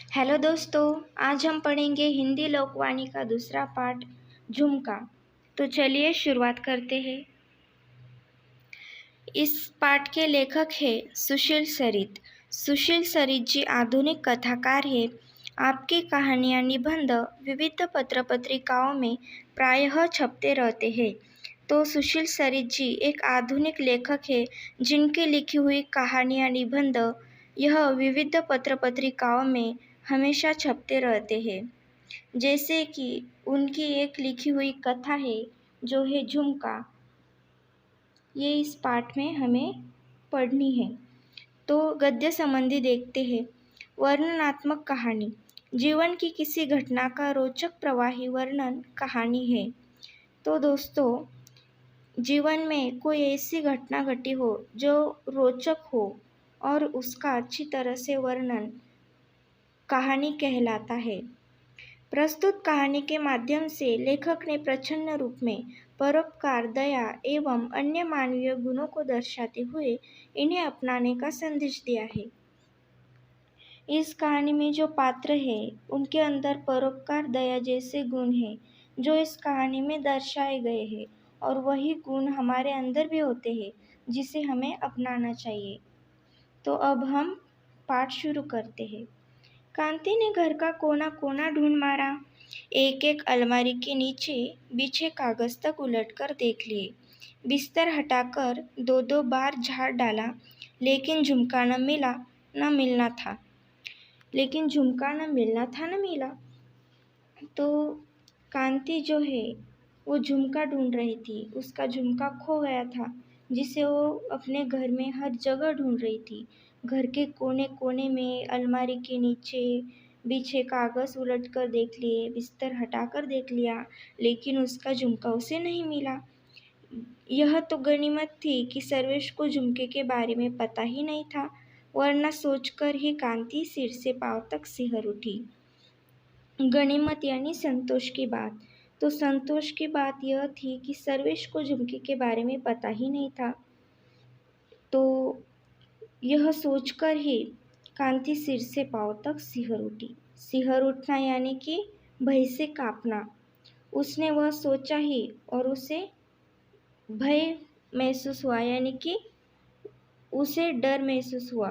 Hello दोस्तों, आज हम पढ़ेंगे हिंदी लोकवाणी का दूसरा पाठ झुमका। तो चलिए शुरुआत करते हैं। इस पाठ के लेखक हैं सुशील सरित। सुशील सरित जी आधुनिक कथाकार हैं। आपकी कहानियाँ निबंध विविध पत्र पत्रिकाओं में प्रायः छपते रहते हैं। तो सुशील सरित जी एक आधुनिक लेखक हैं जिनकी लिखी हुई कहानियाँ निबंध यह विविध पत्र पत्रिकाओं में हमेशा छपते रहते हैं। जैसे कि उनकी एक लिखी हुई कथा है जो है झुमका। ये इस पाठ में हमें पढ़नी है। तो गद्य संबंधी देखते हैं। वर्णनात्मक कहानी जीवन की किसी घटना का रोचक प्रवाही वर्णन कहानी है। तो दोस्तों, जीवन में कोई ऐसी घटना घटी हो जो रोचक हो और उसका अच्छी तरह से वर्णन कहानी कहलाता है। प्रस्तुत कहानी के माध्यम से लेखक ने प्रच्छन्न रूप में परोपकार, दया एवं अन्य मानवीय गुणों को दर्शाते हुए इन्हें अपनाने का संदेश दिया है। इस कहानी में जो पात्र है उनके अंदर परोपकार, दया जैसे गुण हैं जो इस कहानी में दर्शाए गए हैं, और वही गुण हमारे अंदर भी होते हैं जिसे हमें अपनाना चाहिए। तो अब हम पाठ शुरू करते हैं। कांति ने घर का कोना कोना ढूंढ मारा। एक एक अलमारी के नीचे बिछे कागज तक उलटकर देख लिए। बिस्तर हटाकर दो दो बार झाड़ डाला, लेकिन झुमका न मिला न मिलना था। न मिला। तो कांति जो है वो झुमका ढूंढ रही थी। उसका झुमका खो गया था जिसे वो अपने घर में हर जगह ढूंढ रही थी। घर के कोने कोने में, अलमारी के नीचे बिछे कागज उलट कर देख लिए, बिस्तर हटाकर देख लिया, लेकिन उसका झुमका उसे नहीं मिला। यह तो गनीमत थी कि सर्वेश को झुमके के बारे में पता ही नहीं था, वरना सोचकर ही कांति सिर से पांव तक सिहर उठी। गनीमत यानी संतोष की बात। तो संतोष की बात यह थी कि सर्वेश को झुमके के बारे में पता ही नहीं था। तो यह सोचकर ही कांति सिर से पांव तक सिहर उठी। सिहर उठना यानी कि भय से कांपना। उसने वह सोचा ही और उसे भय महसूस हुआ, यानी कि उसे डर महसूस हुआ।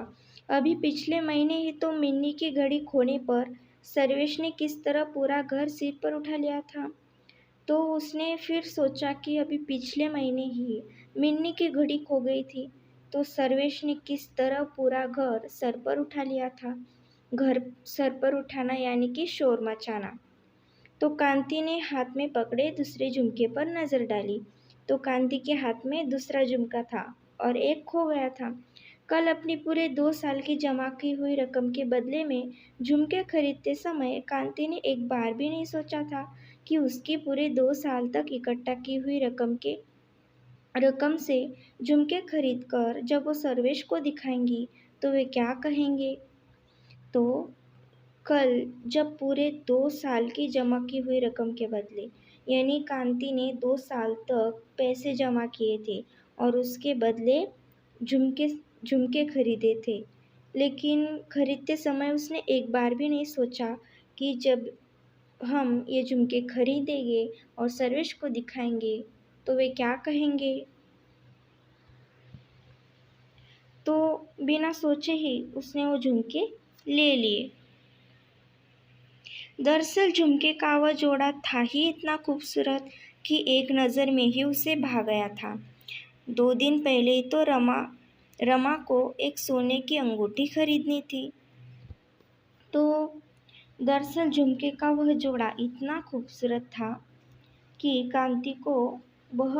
अभी पिछले महीने ही तो मिन्नी की घड़ी खोने पर सर्वेश ने किस तरह पूरा घर सिर पर उठा लिया था। तो उसने फिर सोचा कि अभी पिछले महीने ही मिन्नी की घड़ी खो गई थी, तो सर्वेश ने किस तरह पूरा घर सर पर उठा लिया था। घर सर पर उठाना यानी कि शोर मचाना। तो कांति ने हाथ में पकड़े दूसरे झुमके पर नजर डाली, तो कांति के हाथ में दूसरा झुमका था और एक खो गया था। कल अपनी पूरे 2 साल की जमा की हुई रकम के बदले में झुमके खरीदते समय कांति ने एक बार भी नहीं सोचा था कि उसकी पूरे 2 साल तक इकट्ठा की हुई रकम से झुमके खरीद कर जब वो सर्वेश को दिखाएंगी तो वे क्या कहेंगे। तो कल जब पूरे 2 साल की जमा की हुई रकम के बदले, यानी कांति ने 2 साल तक पैसे जमा किए थे और उसके बदले झुमके झुमके खरीदे थे, लेकिन खरीदते समय उसने एक बार भी नहीं सोचा कि जब हम ये झुमके खरीदेंगे और सर्वेश को दिखाएंगे तो वे क्या कहेंगे। तो बिना सोचे ही उसने वो झुमके ले लिए। दरअसल झुमके का वह जोड़ा था ही इतना खूबसूरत कि एक नज़र में ही उसे भा गया था। 2 दिन पहले ही तो रमा को एक सोने की अंगूठी खरीदनी थी। तो दरअसल झुमके का वह जोड़ा इतना खूबसूरत था कि कांति को वह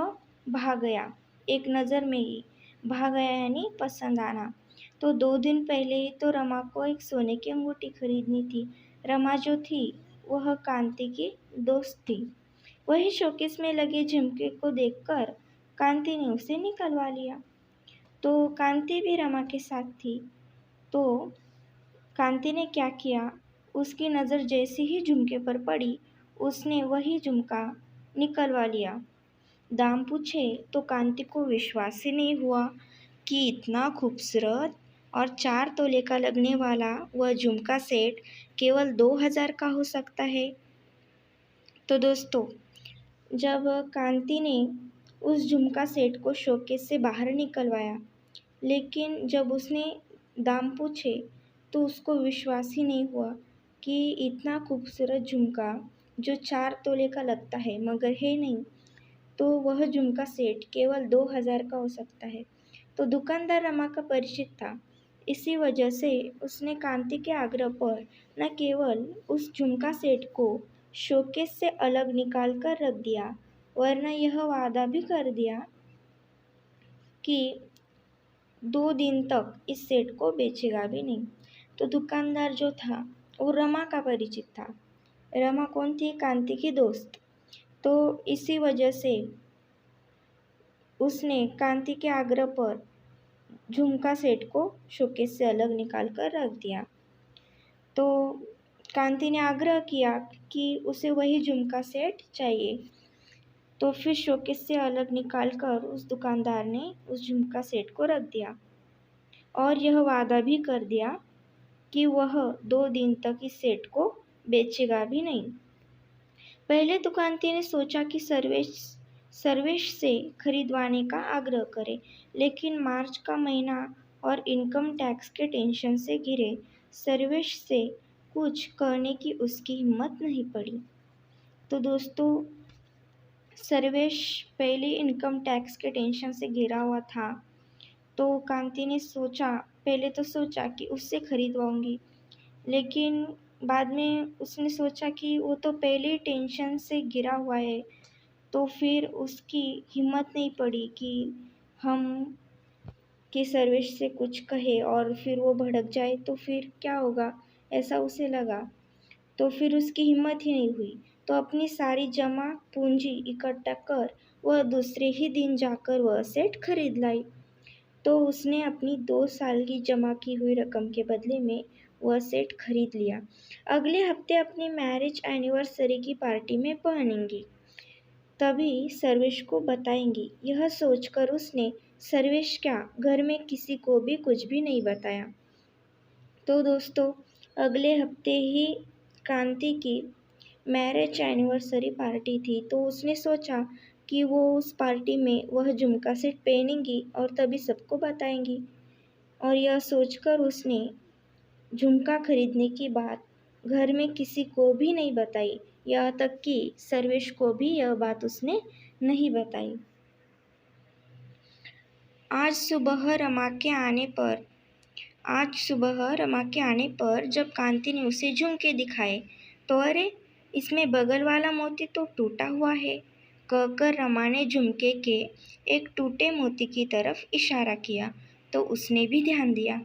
भा गया, एक नज़र में ही भा गया, यानी पसंद आना। तो 2 दिन पहले ही तो रमा को एक सोने की अंगूठी खरीदनी थी। रमा जो थी वह कांति की दोस्त थी। वही शोकेस में लगे झुमके को देखकर कांति ने उसे निकलवा लिया। तो कांति भी रमा के साथ थी। तो कांति ने क्या किया, उसकी नज़र जैसे ही झुमके पर पड़ी उसने वही झुमका निकलवा लिया। दाम पूछे तो कांति को विश्वास ही नहीं हुआ कि इतना खूबसूरत और 4 तोले का लगने वाला वह झुमका सेट केवल 2000 का हो सकता है। तो दोस्तों, जब कांति ने उस झुमका सेट को शोकेस से बाहर निकलवाया, लेकिन जब उसने दाम पूछे तो उसको विश्वास ही नहीं हुआ कि इतना खूबसूरत झुमका जो 4 तोले का लगता है मगर है नहीं, तो वह झुमका सेट केवल 2000 का हो सकता है। तो दुकानदार रमा का परिचित था, इसी वजह से उसने कांति के आग्रह पर न केवल उस झुमका सेट को शोकेस से अलग निकाल कर रख दिया, वरना यह वादा भी कर दिया कि 2 दिन तक इस सेट को बेचेगा भी नहीं। तो दुकानदार जो था वो रमा का परिचित था। रमा कौन थी? कांति की दोस्त। तो इसी वजह से उसने कांति के आग्रह पर झुमका सेट को शोकेस से अलग निकाल कर रख दिया। तो कांति ने आग्रह किया कि उसे वही झुमका सेट चाहिए। तो फिर शोकेस से अलग निकाल कर उस दुकानदार ने उस झुमका सेट को रख दिया और यह वादा भी कर दिया कि वह 2 दिन तक इस सेट को बेचेगा भी नहीं। पहले तो कांति ने सोचा कि सर्वेश से खरीदवाने का आग्रह करे, लेकिन मार्च का महीना और इनकम टैक्स के टेंशन से घिरे सर्वेश से कुछ कहने की उसकी हिम्मत नहीं पड़ी। तो दोस्तों, सर्वेश पहले इनकम टैक्स के टेंशन से घिरा हुआ था। तो कांति ने पहले तो सोचा कि उससे खरीदवाऊंगी, लेकिन बाद में उसने सोचा कि वो तो पहले ही टेंशन से घिरा हुआ है, तो फिर उसकी हिम्मत नहीं पड़ी कि हम कि सर्वेश से कुछ कहे और फिर वो भड़क जाए तो फिर क्या होगा, ऐसा उसे लगा। तो फिर उसकी हिम्मत ही नहीं हुई। तो अपनी सारी जमा पूंजी इकट्ठा कर वह दूसरे ही दिन जाकर वह सेट खरीद लाई। तो उसने अपनी 2 साल की जमा की हुई रकम के बदले में वह सेट खरीद लिया। अगले हफ्ते अपनी मैरिज एनिवर्सरी की पार्टी में पहनेंगी, तभी सर्वेश को बताएंगी। यह सोचकर उसने सर्वेश क्या, घर में किसी को भी कुछ भी नहीं बताया। तो दोस्तों, अगले हफ्ते ही कांति की मैरिज एनिवर्सरी पार्टी थी। तो उसने सोचा कि वो उस पार्टी में वह झुमका सेट पहनेंगी और तभी सबको बताएंगी। और यह सोचकर उसने झुमका खरीदने की बात घर में किसी को भी नहीं बताई, यहाँ तक कि सर्वेश को भी यह बात उसने नहीं बताई। आज सुबह रमा के आने पर जब कांति ने उसे झुमके दिखाए तो अरे, इसमें बगल वाला मोती तो टूटा हुआ है, कहकर रमा ने झुमके के एक टूटे मोती की तरफ इशारा किया। तो उसने भी ध्यान दिया।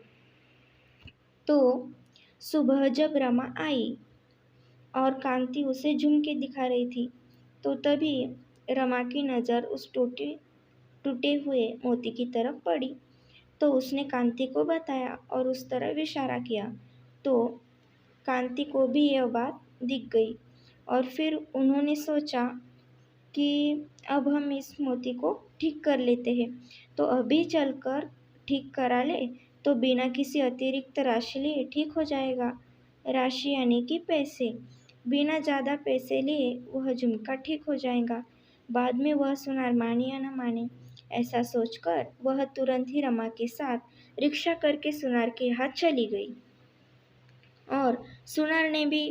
तो सुबह जब रमा आई और कांति उसे झुमके दिखा रही थी, तो तभी रमा की नज़र उस टूटे हुए मोती की तरफ पड़ी। तो उसने कांति को बताया और उस तरफ इशारा किया। तो कांति को भी यह बात दिख गई और फिर उन्होंने सोचा कि अब हम इस मोती को ठीक कर लेते हैं। तो अभी चलकर ठीक करा ले तो बिना किसी अतिरिक्त राशि लिए ठीक हो जाएगा। राशि यानी कि पैसे। बिना ज़्यादा पैसे लिए वह झुमका ठीक हो जाएगा। बाद में वह सुनार माने या न माने, ऐसा सोचकर वह तुरंत ही रमा के साथ रिक्शा करके सुनार के यहाँ चली गई। और सुनार ने भी,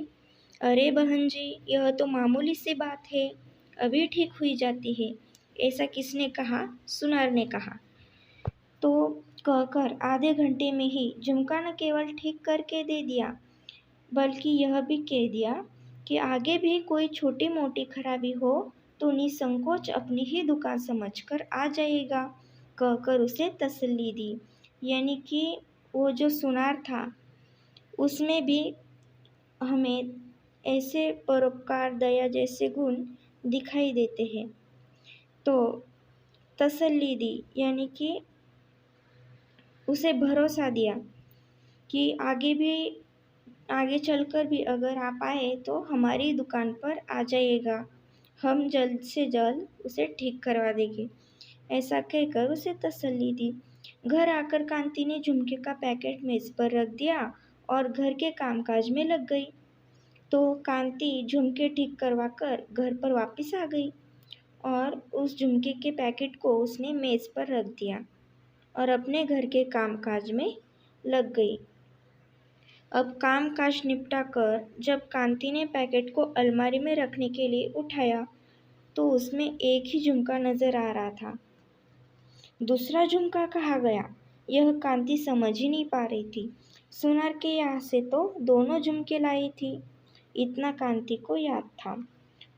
अरे बहन जी, यह तो मामूली सी बात है, अभी ठीक हुई जाती है। ऐसा किसने कहा? सुनार ने कहा। तो कहकर आधे घंटे में ही झुमका न केवल ठीक करके दे दिया, बल्कि यह भी कह दिया कि आगे भी कोई छोटी मोटी खराबी हो तो निसंकोच अपनी ही दुकान समझकर आ जाएगा, कहकर उसे तसल्ली दी। यानी कि वो जो सुनार था उसमें भी हमें ऐसे परोपकार, दया जैसे गुण दिखाई देते हैं। तो तसल्ली दी यानी कि उसे भरोसा दिया कि आगे चलकर भी अगर आप आए तो हमारी दुकान पर आ जाइएगा, हम जल्द से जल्द उसे ठीक करवा देंगे, ऐसा कहकर उसे तसल्ली दी। घर आकर कांति ने झुमके का पैकेट मेज पर रख दिया और घर के कामकाज में लग गई। तो कांति झुमके ठीक करवाकर घर पर वापस आ गई और उस झुमके के पैकेट को उसने मेज पर रख दिया और अपने घर के कामकाज में लग गई। अब कामकाज निपटा कर जब कांति ने पैकेट को अलमारी में रखने के लिए उठाया तो उसमें एक ही झुमका नजर आ रहा था। दूसरा झुमका कहाँ गया, यह कांति समझ ही नहीं पा रही थी। सुनार के यहाँ से तो दोनों झुमके लाई थी, इतना कांति को याद था।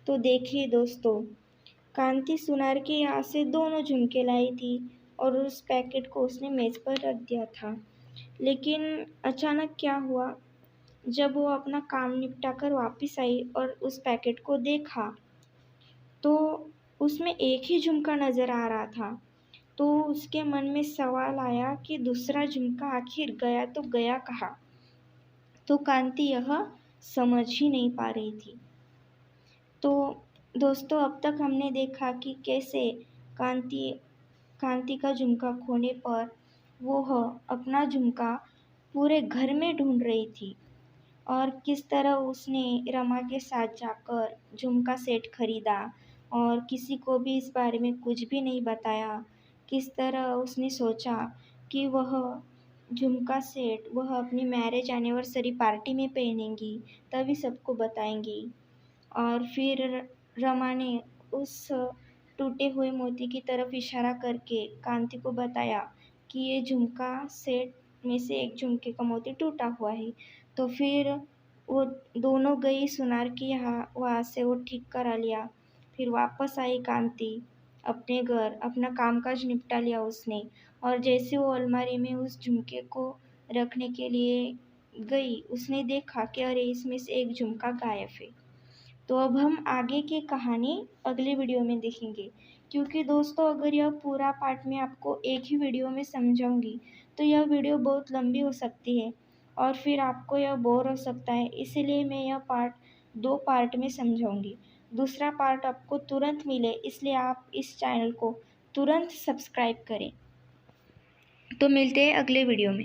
तो देखिए दोस्तों, कांति सुनार के यहाँ से दोनों झुमके लाई थी और उस पैकेट को उसने मेज पर रख दिया था। लेकिन अचानक क्या हुआ, जब वो अपना काम निपटा कर वापस आई और उस पैकेट को देखा तो उसमें एक ही झुमका नज़र आ रहा था। तो उसके मन में सवाल आया कि दूसरा झुमका आखिर गया तो गया कहाँ। तो कांति यह समझ ही नहीं पा रही थी। तो दोस्तों, अब तक हमने देखा कि कैसे कांति का झुमका खोने पर वो अपना झुमका पूरे घर में ढूंढ रही थी और किस तरह उसने रमा के साथ जाकर झुमका सेट खरीदा और किसी को भी इस बारे में कुछ भी नहीं बताया। किस तरह उसने सोचा कि वह झुमका सेट वह अपनी मैरिज एनिवर्सरी पार्टी में पहनेंगी, तभी सबको बताएंगी। और फिर रमा ने उस टूटे हुए मोती की तरफ इशारा करके कांति को बताया कि ये झुमका सेट में से एक झुमके का मोती टूटा हुआ है। तो फिर वो दोनों गई सुनार की यहाँ, वहाँ से वो ठीक करा लिया। फिर वापस आई कांति अपने घर, अपना कामकाज निपटा लिया उसने। और जैसे वो अलमारी में उस झुमके को रखने के लिए गई, उसने देखा कि अरे इसमें से एक झुमका गायब है। तो अब हम आगे की कहानी अगले वीडियो में देखेंगे, क्योंकि दोस्तों अगर यह पूरा पार्ट मैं आपको एक ही वीडियो में समझाऊंगी तो यह वीडियो बहुत लंबी हो सकती है और फिर आपको यह बोर हो सकता है। इसीलिए मैं यह पार्ट 2 पार्ट में समझाऊंगी। दूसरा पार्ट आपको तुरंत मिले इसलिए आप इस चैनल को तुरंत सब्सक्राइब करें। तो मिलते हैं अगले वीडियो में।